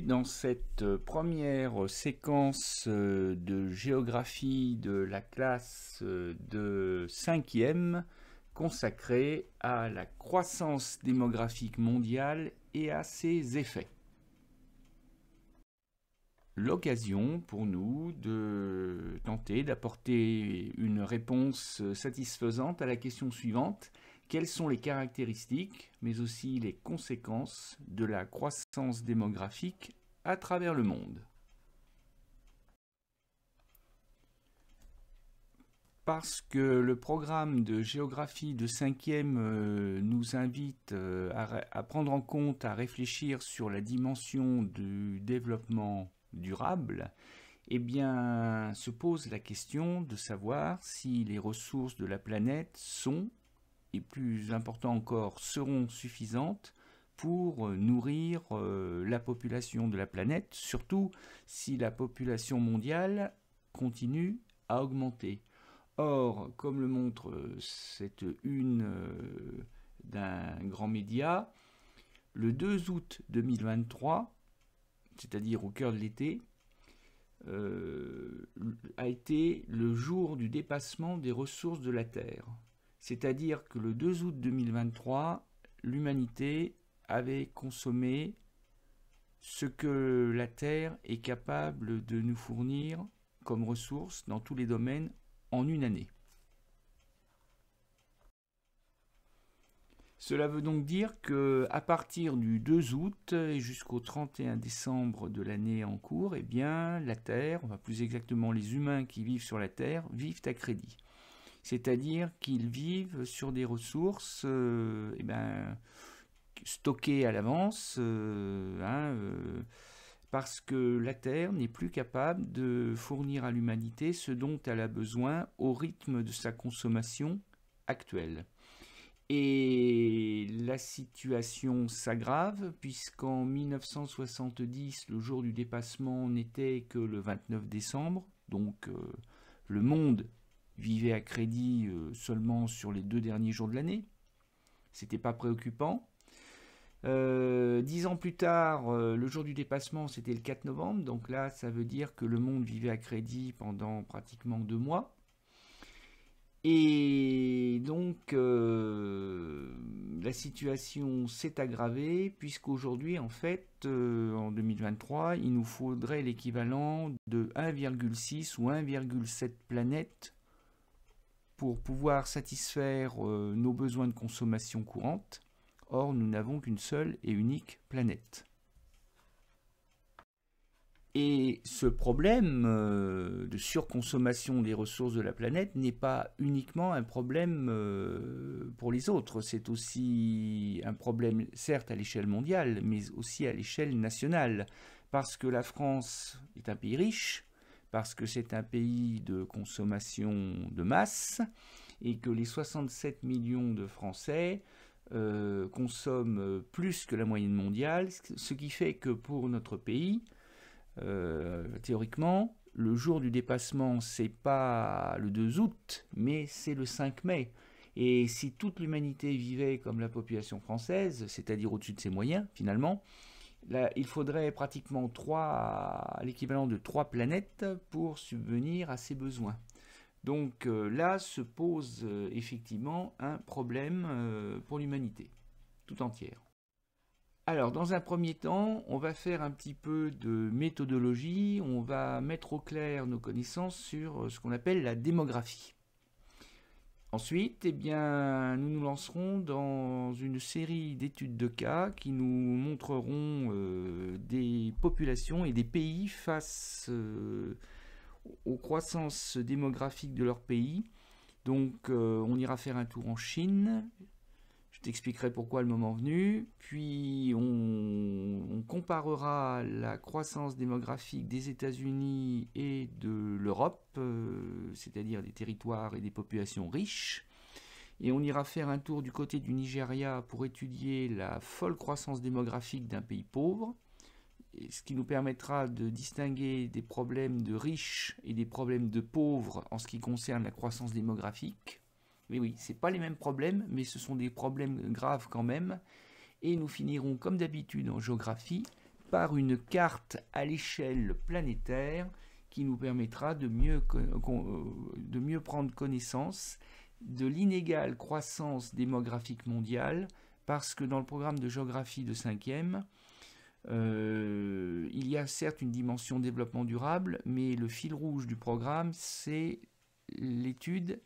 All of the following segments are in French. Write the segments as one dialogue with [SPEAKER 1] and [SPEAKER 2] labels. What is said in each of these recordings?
[SPEAKER 1] Dans cette première séquence de géographie de la classe de 5e consacrée à la croissance démographique mondiale et à ses effets. L'occasion pour nous de tenter d'apporter une réponse satisfaisante à la question suivante: quelles sont les caractéristiques, mais aussi les conséquences de la croissance démographique à travers le monde? Parce que le programme de géographie de 5e nous invite à prendre en compte, à réfléchir sur la dimension du développement durable, eh bien, se pose la question de savoir si les ressources de la planète sont, et plus important encore, seront suffisantes pour nourrir la population de la planète, surtout si la population mondiale continue à augmenter. Or, comme le montre cette une d'un grand média, le 2 août 2023, c'est-à-dire au cœur de l'été, a été le jour du dépassement des ressources de la Terre. C'est-à-dire que le 2 août 2023, l'humanité avait consommé ce que la Terre est capable de nous fournir comme ressources dans tous les domaines en une année. Cela veut donc dire qu'à partir du 2 août et jusqu'au 31 décembre de l'année en cours, eh bien, la Terre, enfin plus exactement les humains qui vivent sur la Terre, vivent à crédit. C'est-à-dire qu'ils vivent sur des ressources stockées à l'avance, parce que la Terre n'est plus capable de fournir à l'humanité ce dont elle a besoin au rythme de sa consommation actuelle. Et la situation s'aggrave puisqu'en 1970, le jour du dépassement n'était que le 29 décembre, donc le monde vivait à crédit seulement sur les 2 derniers jours de l'année. C'était pas préoccupant. 10 ans plus tard, le jour du dépassement, c'était le 4 novembre. Donc là, ça veut dire que le monde vivait à crédit pendant pratiquement 2 mois. Et donc, la situation s'est aggravée puisqu'aujourd'hui, en fait, en 2023, il nous faudrait l'équivalent de 1,6 ou 1,7 planètes pour pouvoir satisfaire nos besoins de consommation courante. Or, nous n'avons qu'une seule et unique planète. Et ce problème de surconsommation des ressources de la planète n'est pas uniquement un problème pour les autres. C'est aussi un problème, certes, à l'échelle mondiale, mais aussi à l'échelle nationale. Parce que la France est un pays riche, parce que c'est un pays de consommation de masse, et que les 67 millions de Français consomment plus que la moyenne mondiale, ce qui fait que pour notre pays, théoriquement, le jour du dépassement, c'est pas le 2 août, mais c'est le 5 mai. Et si toute l'humanité vivait comme la population française, c'est-à-dire au-dessus de ses moyens, finalement, là, il faudrait pratiquement l'équivalent de 3 planètes pour subvenir à ses besoins. Donc là se pose effectivement un problème pour l'humanité tout entière. Alors, dans un premier temps, on va faire un petit peu de méthodologie, on va mettre au clair nos connaissances sur ce qu'on appelle la démographie. Ensuite, eh bien, nous nous lancerons dans une série d'études de cas qui nous montreront des populations et des pays face aux croissances démographiques de leur pays. Donc, on ira faire un tour en Chine. Je t'expliquerai pourquoi le moment venu. Puis on comparera la croissance démographique des États-Unis et de l'Europe, c'est-à-dire des territoires et des populations riches. Et on ira faire un tour du côté du Nigeria pour étudier la folle croissance démographique d'un pays pauvre, ce qui nous permettra de distinguer des problèmes de riches et des problèmes de pauvres en ce qui concerne la croissance démographique. Mais oui, ce n'est pas les mêmes problèmes, mais ce sont des problèmes graves quand même. Et nous finirons, comme d'habitude en géographie, par une carte à l'échelle planétaire qui nous permettra de mieux prendre connaissance de l'inégale croissance démographique mondiale, parce que dans le programme de géographie de 5e, il y a certes une dimension développement durable, mais le fil rouge du programme, c'est l'étude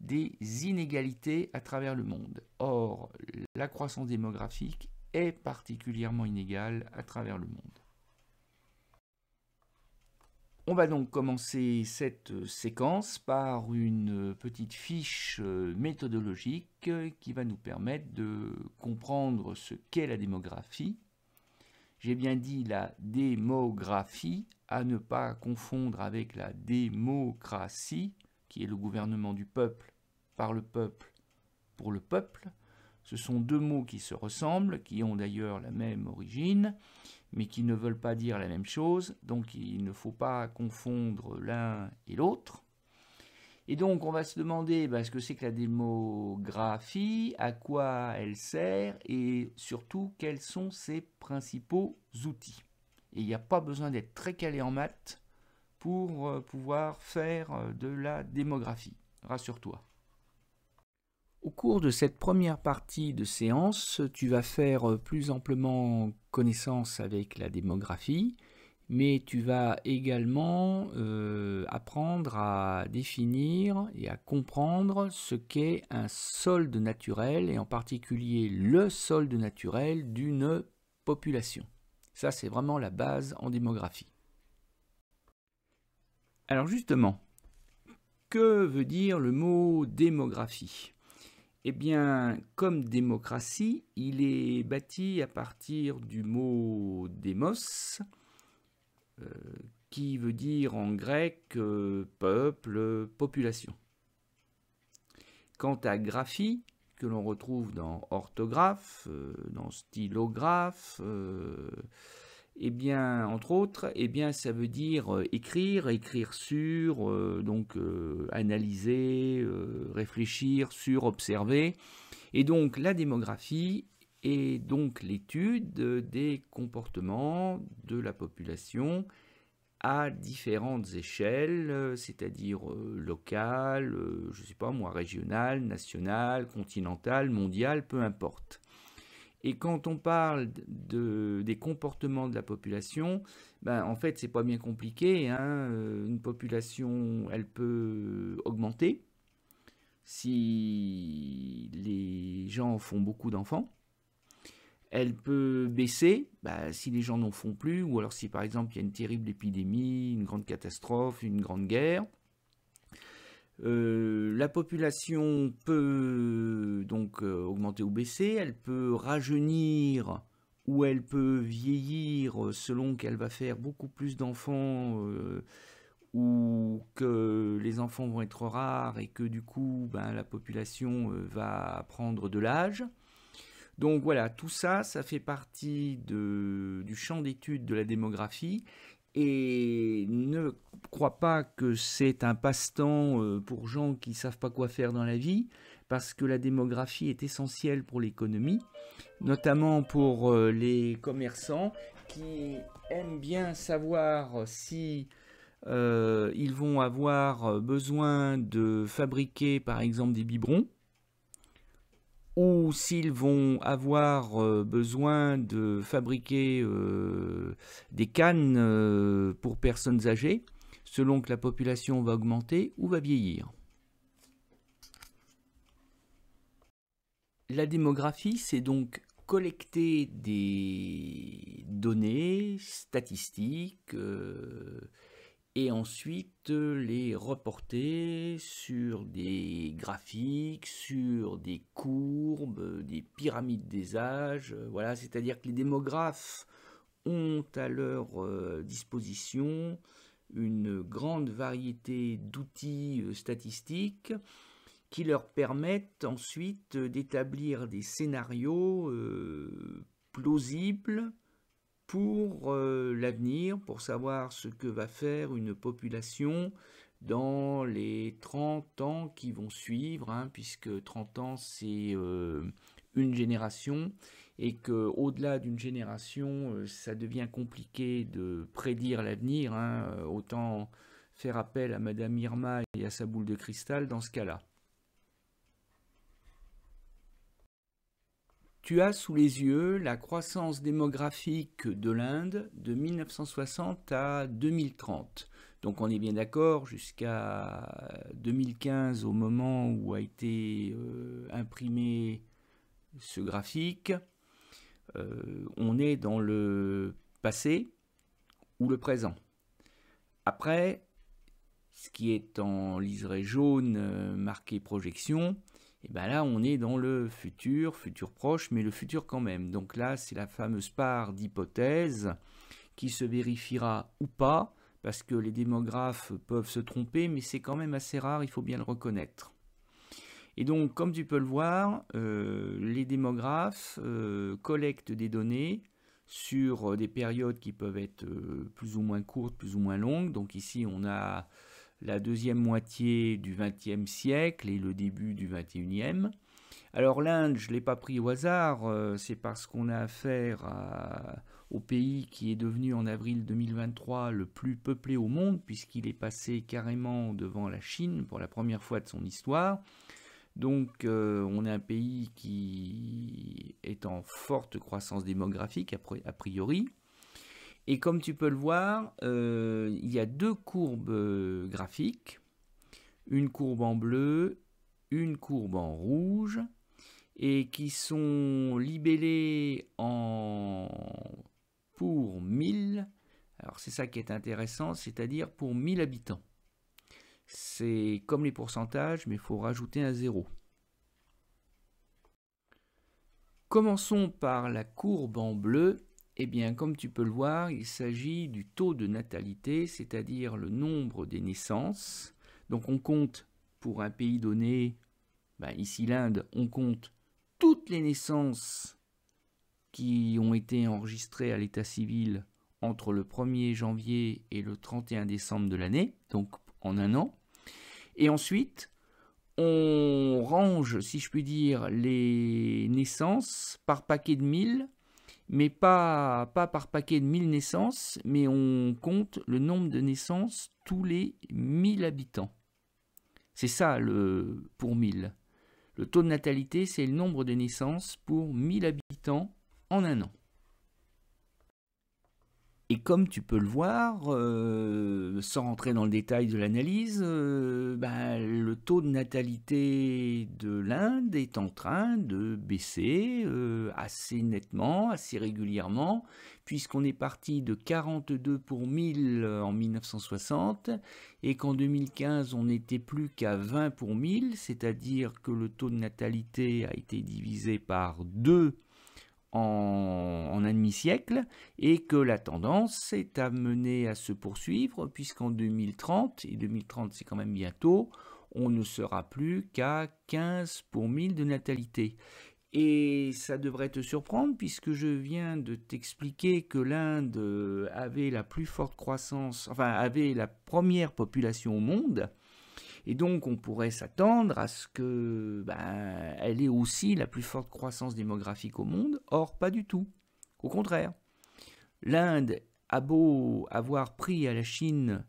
[SPEAKER 1] des inégalités à travers le monde. Or, la croissance démographique est particulièrement inégale à travers le monde. On va donc commencer cette séquence par une petite fiche méthodologique qui va nous permettre de comprendre ce qu'est la démographie. J'ai bien dit la démographie, à ne pas confondre avec la démocratie, qui est le gouvernement du peuple, par le peuple, pour le peuple. Ce sont deux mots qui se ressemblent, qui ont d'ailleurs la même origine, mais qui ne veulent pas dire la même chose, donc il ne faut pas confondre l'un et l'autre. Et donc on va se demander ce que c'est que la démographie, à quoi elle sert, et surtout quels sont ses principaux outils. Et il n'y a pas besoin d'être très calé en maths pour pouvoir faire de la démographie, rassure-toi. Au cours de cette première partie de séance, tu vas faire plus amplement connaissance avec la démographie, mais tu vas également apprendre à définir et à comprendre ce qu'est un solde naturel, et en particulier le solde naturel d'une population. Ça, c'est vraiment la base en démographie. Alors justement, que veut dire le mot démographie ? Eh bien, comme démocratie, il est bâti à partir du mot démos, qui veut dire en grec peuple, population. Quant à graphie, que l'on retrouve dans orthographe, dans stylographe, eh bien, entre autres, eh bien, ça veut dire écrire sur, donc analyser, réfléchir sur, observer. Et donc la démographie est donc l'étude des comportements de la population à différentes échelles, c'est-à-dire locales, je ne sais pas moi, régionales, nationales, continentales, mondiales, peu importe. Et quand on parle des comportements de la population, en fait, c'est pas bien compliqué. Une population, elle peut augmenter si les gens font beaucoup d'enfants. Elle peut baisser si les gens n'en font plus, ou alors si par exemple il y a une terrible épidémie, une grande catastrophe, une grande guerre. La population peut donc augmenter ou baisser, elle peut rajeunir ou elle peut vieillir selon qu'elle va faire beaucoup plus d'enfants ou que les enfants vont être rares et que du coup la population va prendre de l'âge. Donc voilà, tout ça, ça fait partie du champ d'étude de la démographie. Et ne crois pas que c'est un passe-temps pour gens qui ne savent pas quoi faire dans la vie, parce que la démographie est essentielle pour l'économie, notamment pour les commerçants qui aiment bien savoir si ils vont avoir besoin de fabriquer par exemple des biberons, ou s'ils vont avoir besoin de fabriquer des cannes pour personnes âgées, selon que la population va augmenter ou va vieillir. La démographie, c'est donc collecter des données statistiques et ensuite les reporter sur des graphiques, sur des courbes, des pyramides des âges. Voilà, c'est-à-dire que les démographes ont à leur disposition une grande variété d'outils statistiques qui leur permettent ensuite d'établir des scénarios plausibles pour l'avenir, pour savoir ce que va faire une population dans les 30 ans qui vont suivre, puisque 30 ans c'est une génération, et qu'au-delà d'une génération, ça devient compliqué de prédire l'avenir, hein, autant faire appel à Madame Irma et à sa boule de cristal dans ce cas-là. Tu as sous les yeux la croissance démographique de l'Inde de 1960 à 2030. Donc on est bien d'accord, jusqu'à 2015, au moment où a été imprimé ce graphique, on est dans le passé ou le présent. Après, ce qui est en liseré jaune marqué projection, et bien là on est dans le futur, futur proche, mais le futur quand même. Donc là c'est la fameuse part d'hypothèse qui se vérifiera ou pas, parce que les démographes peuvent se tromper, mais c'est quand même assez rare, il faut bien le reconnaître. Et donc, comme tu peux le voir, les démographes collectent des données sur des périodes qui peuvent être plus ou moins courtes, plus ou moins longues. Donc ici, on a la deuxième moitié du XXe siècle et le début du XXIe. Alors l'Inde, je ne l'ai pas pris au hasard, c'est parce qu'on a affaire au pays qui est devenu en avril 2023 le plus peuplé au monde, puisqu'il est passé carrément devant la Chine pour la première fois de son histoire. Donc on est un pays qui est en forte croissance démographique a priori. Et comme tu peux le voir, il y a deux courbes graphiques, une courbe en bleu, une courbe en rouge, et qui sont libellées pour 1000. Alors c'est ça qui est intéressant, c'est-à-dire pour 1000 habitants. C'est comme les pourcentages, mais il faut rajouter un 0. Commençons par la courbe en bleu. Eh bien, comme tu peux le voir, il s'agit du taux de natalité, c'est-à-dire le nombre des naissances. Donc on compte pour un pays donné, ici l'Inde, on compte toutes les naissances qui ont été enregistrées à l'état civil entre le 1er janvier et le 31 décembre de l'année, donc en un an. Et ensuite, on range, si je puis dire, les naissances par paquet de 1000, mais pas par paquet de 1000 naissances, mais on compte le nombre de naissances tous les 1000 habitants. C'est ça pour 1000. Le taux de natalité, c'est le nombre de naissances pour 1000 habitants en un an. Et comme tu peux le voir, sans rentrer dans le détail de l'analyse, le taux de natalité de l'Inde est en train de baisser assez nettement, assez régulièrement, puisqu'on est parti de 42 pour 1000 en 1960 et qu'en 2015 on n'était plus qu'à 20 pour 1000, c'est-à-dire que le taux de natalité a été divisé par 2 en un demi-siècle, et que la tendance est amenée à se poursuivre, puisqu'en 2030, et 2030 c'est quand même bientôt, on ne sera plus qu'à 15 pour 1000 de natalité. Et ça devrait te surprendre, puisque je viens de t'expliquer que l'Inde avait la plus forte croissance, avait la première population au monde. Et donc, on pourrait s'attendre à ce qu'elle ait aussi la plus forte croissance démographique au monde. Or, pas du tout. Au contraire, l'Inde a beau avoir pris à la Chine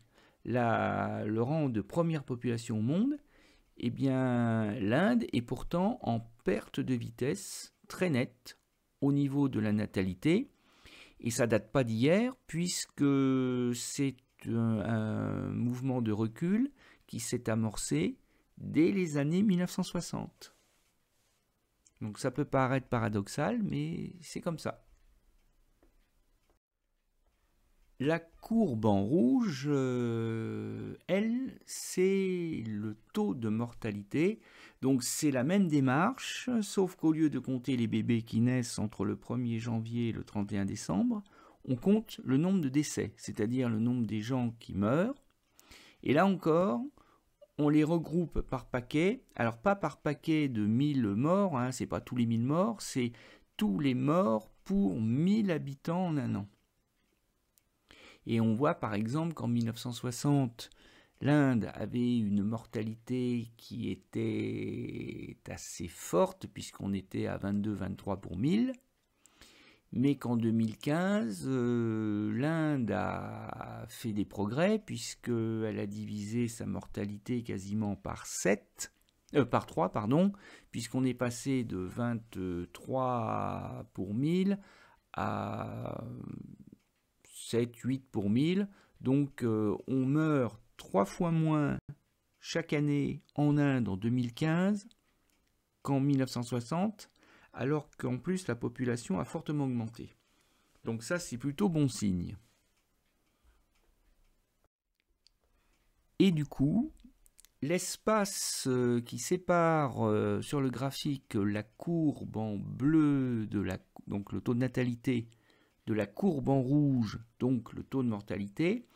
[SPEAKER 1] le rang de première population au monde, eh bien, l'Inde est pourtant en perte de vitesse très nette au niveau de la natalité. Et ça date pas d'hier, puisque c'est un mouvement de recul qui s'est amorcé dès les années 1960. Donc ça peut paraître paradoxal, mais c'est comme ça. La courbe en rouge, elle, c'est le taux de mortalité. Donc c'est la même démarche, sauf qu'au lieu de compter les bébés qui naissent entre le 1er janvier et le 31 décembre, on compte le nombre de décès, c'est-à-dire le nombre des gens qui meurent. Et là encore, on les regroupe par paquet. Alors pas par paquet de 1000 morts, hein, c'est pas tous les 1000 morts, c'est tous les morts pour 1000 habitants en un an. Et on voit par exemple qu'en 1960, l'Inde avait une mortalité qui était assez forte, puisqu'on était à 22-23 pour 1000. mais qu'en 2015, l'Inde a fait des progrès puisqu'elle a divisé sa mortalité quasiment par 3, pardon, puisqu'on est passé de 23 pour 1000 à 7, 8 pour 1000. Donc on meurt 3 fois moins chaque année en Inde en 2015 qu'en 1960, alors qu'en plus la population a fortement augmenté. Donc ça, c'est plutôt bon signe. Et du coup, l'espace qui sépare sur le graphique la courbe en bleu, donc le taux de natalité, de la courbe en rouge, donc le taux de mortalité,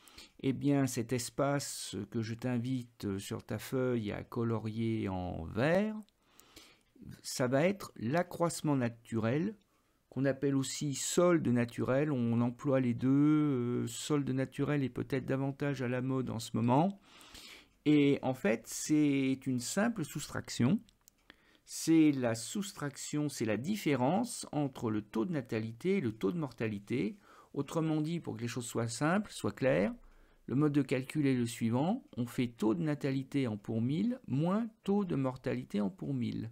[SPEAKER 1] eh bien cet espace que je t'invite sur ta feuille à colorier en vert, ça va être l'accroissement naturel, qu'on appelle aussi solde naturel. On emploie les deux. Solde naturel est peut-être davantage à la mode en ce moment. Et en fait, c'est une simple soustraction. C'est la soustraction, c'est la différence entre le taux de natalité et le taux de mortalité. Autrement dit, pour que les choses soient simples, soient claires, le mode de calcul est le suivant. On fait taux de natalité en pour 1000 moins taux de mortalité en pour 1000.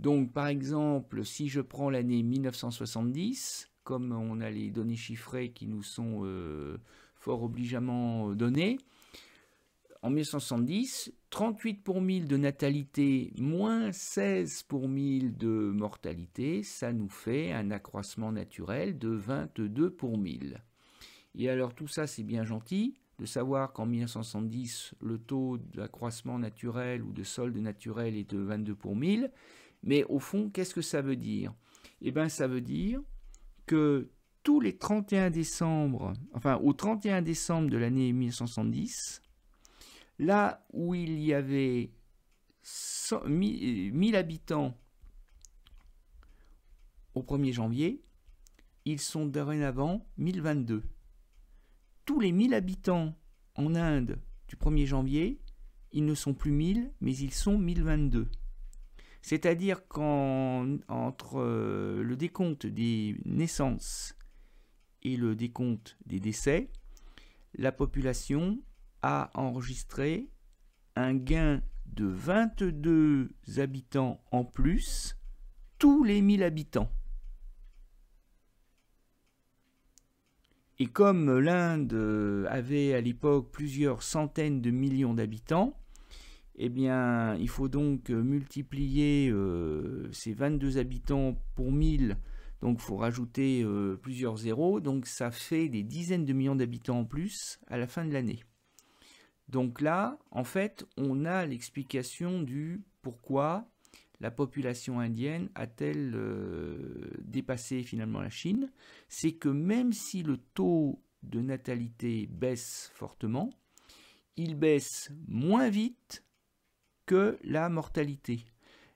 [SPEAKER 1] Donc, par exemple, si je prends l'année 1970, comme on a les données chiffrées qui nous sont fort obligeamment données, en 1970, 38 pour 1000 de natalité moins 16 pour 1000 de mortalité, ça nous fait un accroissement naturel de 22 pour 1000. Et alors tout ça, c'est bien gentil de savoir qu'en 1970, le taux d'accroissement naturel ou de solde naturel est de 22 pour 1000. Mais au fond, qu'est-ce que ça veut dire? Eh bien, ça veut dire que tous les 31 décembre, enfin au 31 décembre de l'année 1970, là où il y avait 1000 habitants au 1er janvier, ils sont dorénavant 1022. Tous les 1000 habitants en Inde du 1er janvier, ils ne sont plus 1000, mais ils sont 1022. C'est-à-dire qu'entre le décompte des naissances et le décompte des décès, la population a enregistré un gain de 22 habitants en plus tous les 1000 habitants. Et comme l'Inde avait à l'époque plusieurs centaines de millions d'habitants, eh bien, il faut donc multiplier ces 22 habitants pour 1000, donc il faut rajouter plusieurs zéros, donc ça fait des dizaines de millions d'habitants en plus à la fin de l'année. Donc là, en fait, on a l'explication du pourquoi la population indienne a-t-elle dépassé finalement la Chine. C'est que même si le taux de natalité baisse fortement, il baisse moins vite que la mortalité.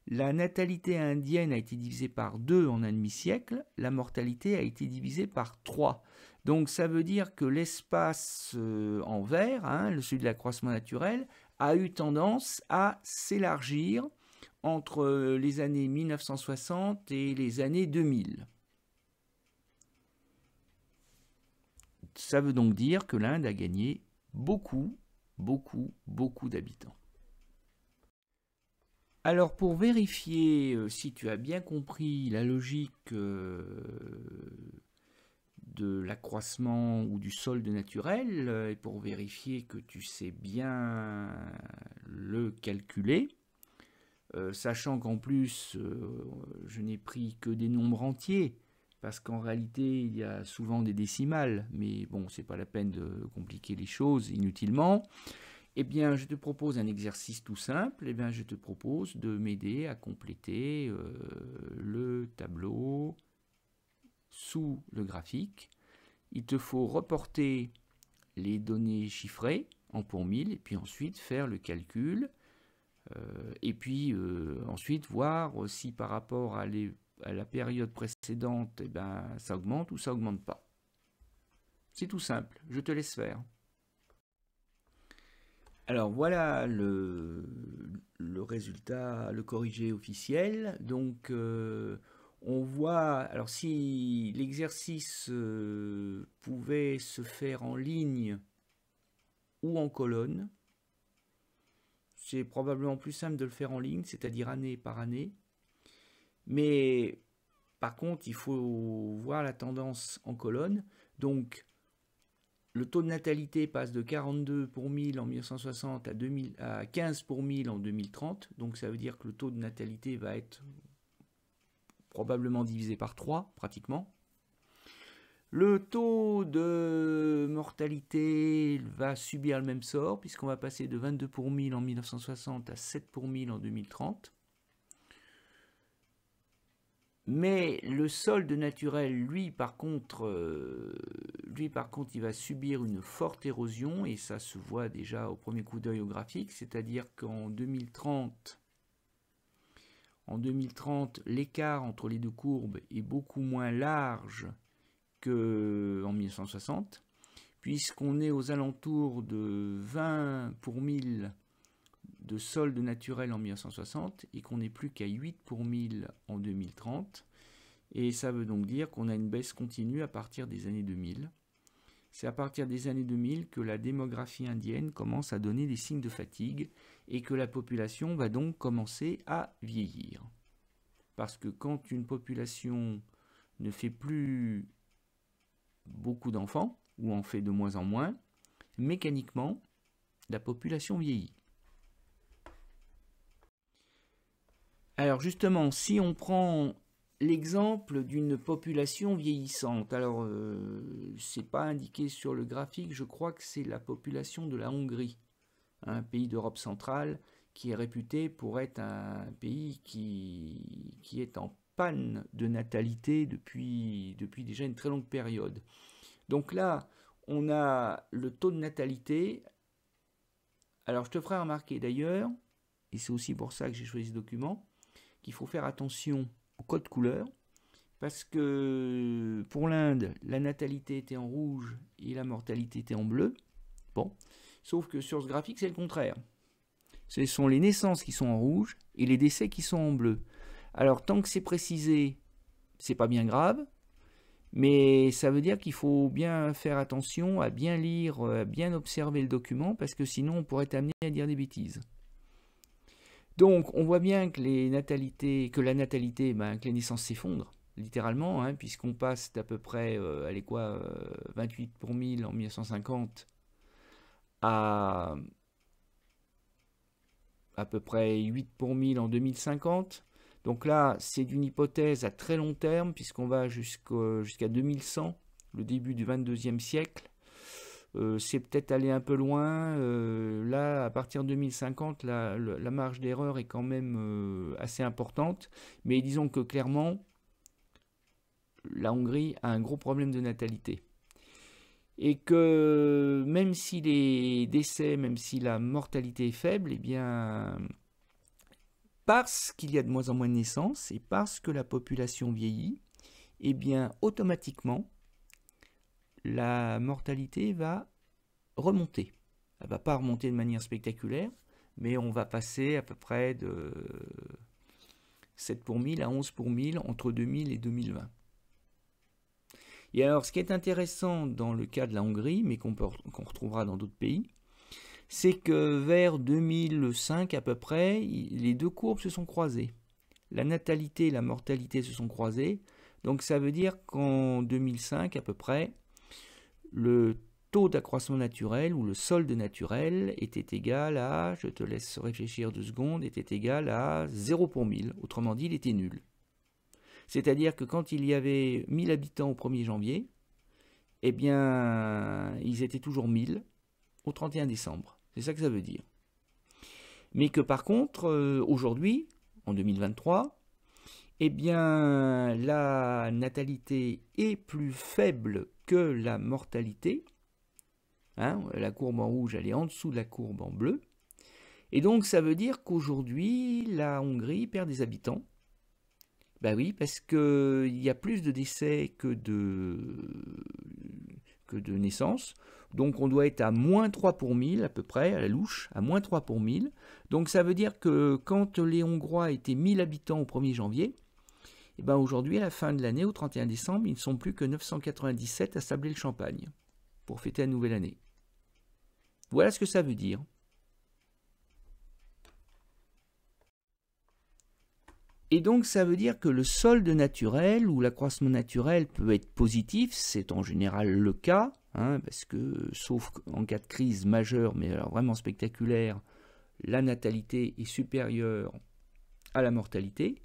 [SPEAKER 1] La natalité indienne a été divisée par 2 en un demi-siècle, la mortalité a été divisée par 3. Donc ça veut dire que l'espace en vert, celui de l'accroissement naturel, a eu tendance à s'élargir entre les années 1960 et les années 2000. Ça veut donc dire que l'Inde a gagné beaucoup d'habitants. Alors pour vérifier si tu as bien compris la logique de l'accroissement ou du solde naturel, et pour vérifier que tu sais bien le calculer, sachant qu'en plus je n'ai pris que des nombres entiers, parce qu'en réalité il y a souvent des décimales, mais bon, c'est pas la peine de compliquer les choses inutilement. Eh bien, je te propose un exercice tout simple. Eh bien, je te propose de m'aider à compléter le tableau sous le graphique. Il te faut reporter les données chiffrées en pour 1000 et puis ensuite faire le calcul. Et puis ensuite voir si par rapport à la période précédente, eh ben, ça augmente ou ça augmente pas. C'est tout simple. Je te laisse faire. Alors voilà le résultat, le corrigé officiel. Donc on voit, alors si l'exercice pouvait se faire en ligne ou en colonne, c'est probablement plus simple de le faire en ligne, c'est-à-dire année par année. Mais par contre, il faut voir la tendance en colonne. Donc, le taux de natalité passe de 42 pour 1000 en 1960 à 15 pour 1000 en 2030. Donc, ça veut dire que le taux de natalité va être probablement divisé par 3, pratiquement. Le taux de mortalité va subir le même sort, puisqu'on va passer de 22 pour 1000 en 1960 à 7 pour 1000 en 2030. Mais le solde naturel, lui par contre, il va subir une forte érosion, et ça se voit déjà au premier coup d'œil au graphique, c'est-à-dire qu'en 2030, l'écart entre les deux courbes est beaucoup moins large qu'en 1960, puisqu'on est aux alentours de 20 pour 1000 de solde naturel en 1960 et qu'on n'est plus qu'à 8 pour 1000 en 2030. Et ça veut donc dire qu'on a une baisse continue à partir des années 2000. C'est à partir des années 2000 que la démographie indienne commence à donner des signes de fatigue et que la population va donc commencer à vieillir. Parce que quand une population ne fait plus beaucoup d'enfants, ou en fait de moins en moins, mécaniquement, la population vieillit. Alors justement, si on prend l'exemple d'une population vieillissante, alors c'est pas indiqué sur le graphique, je crois que c'est la population de la Hongrie, un pays d'Europe centrale qui est réputé pour être un pays qui est en panne de natalité depuis déjà une très longue période. Donc là, on a le taux de natalité. Alors je te ferai remarquer d'ailleurs, et c'est aussi pour ça que j'ai choisi ce document, qu'il faut faire attention au code couleur, parce que pour l'Inde, la natalité était en rouge et la mortalité était en bleu. Bon, sauf que sur ce graphique, c'est le contraire. Ce sont les naissances qui sont en rouge et les décès qui sont en bleu. Alors tant que c'est précisé, c'est pas bien grave, mais ça veut dire qu'il faut bien faire attention à bien lire, à bien observer le document, parce que sinon on pourrait être amené à dire des bêtises. Donc, on voit bien que la natalité, que les naissances s'effondrent, littéralement, hein, puisqu'on passe d'à peu près, 28 pour 1000 en 1950 à peu près 8 pour 1000 en 2050. Donc là, c'est d'une hypothèse à très long terme, puisqu'on va jusqu'à 2100, le début du 22e siècle. C'est peut-être aller un peu loin. Là, à partir de 2050, la marge d'erreur est quand même assez importante. Mais disons que clairement, la Hongrie a un gros problème de natalité. Et que même si les décès, même si la mortalité est faible, eh bien, parce qu'il y a de moins en moins de naissances et parce que la population vieillit, eh bien, automatiquement, la mortalité va remonter. Elle ne va pas remonter de manière spectaculaire, mais on va passer à peu près de 7 pour 1000 à 11 pour 1000 entre 2000 et 2020. Et alors, ce qui est intéressant dans le cas de la Hongrie, mais qu'on retrouvera dans d'autres pays, c'est que vers 2005 à peu près, les deux courbes se sont croisées. La natalité et la mortalité se sont croisées. Donc ça veut dire qu'en 2005 à peu près, le taux d'accroissement naturel ou le solde naturel était égal à, je te laisse réfléchir 2 secondes, était égal à 0 pour 1000. Autrement dit, il était nul. C'est-à-dire que quand il y avait 1000 habitants au 1er janvier, eh bien, ils étaient toujours 1000 au 31 décembre. C'est ça que ça veut dire. Mais que par contre, aujourd'hui, en 2023, eh bien, la natalité est plus faible que la mortalité. Hein, la courbe en rouge, elle est en dessous de la courbe en bleu. Et donc, ça veut dire qu'aujourd'hui, la Hongrie perd des habitants. Ben oui, parce qu'il y a plus de décès que de naissances. Donc, on doit être à moins 3 pour 1000 à peu près, à la louche, à moins 3 pour 1000. Donc, ça veut dire que quand les Hongrois étaient 1000 habitants au 1er janvier, Et ben aujourd'hui, à la fin de l'année, au 31 décembre, ils ne sont plus que 997 à Sablé-le-Champagne pour fêter la nouvelle année. Voilà ce que ça veut dire. Et donc ça veut dire que le solde naturel ou l'accroissement naturel peut être positif, c'est en général le cas, hein, parce que sauf en cas de crise majeure, mais alors vraiment spectaculaire, la natalité est supérieure à la mortalité,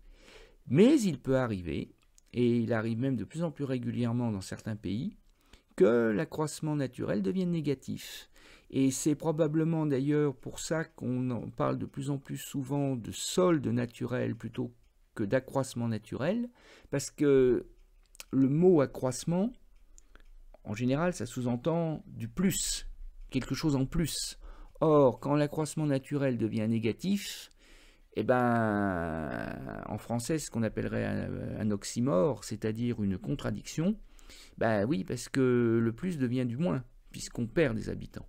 [SPEAKER 1] mais il peut arriver, et il arrive même de plus en plus régulièrement dans certains pays, que l'accroissement naturel devienne négatif. Et c'est probablement d'ailleurs pour ça qu'on en parle de plus en plus souvent de solde naturel plutôt que d'accroissement naturel, parce que le mot accroissement, en général, ça sous-entend du plus, quelque chose en plus. Or, quand l'accroissement naturel devient négatif, eh ben, en français, ce qu'on appellerait un oxymore, c'est-à-dire une contradiction, ben oui, parce que le plus devient du moins, puisqu'on perd des habitants.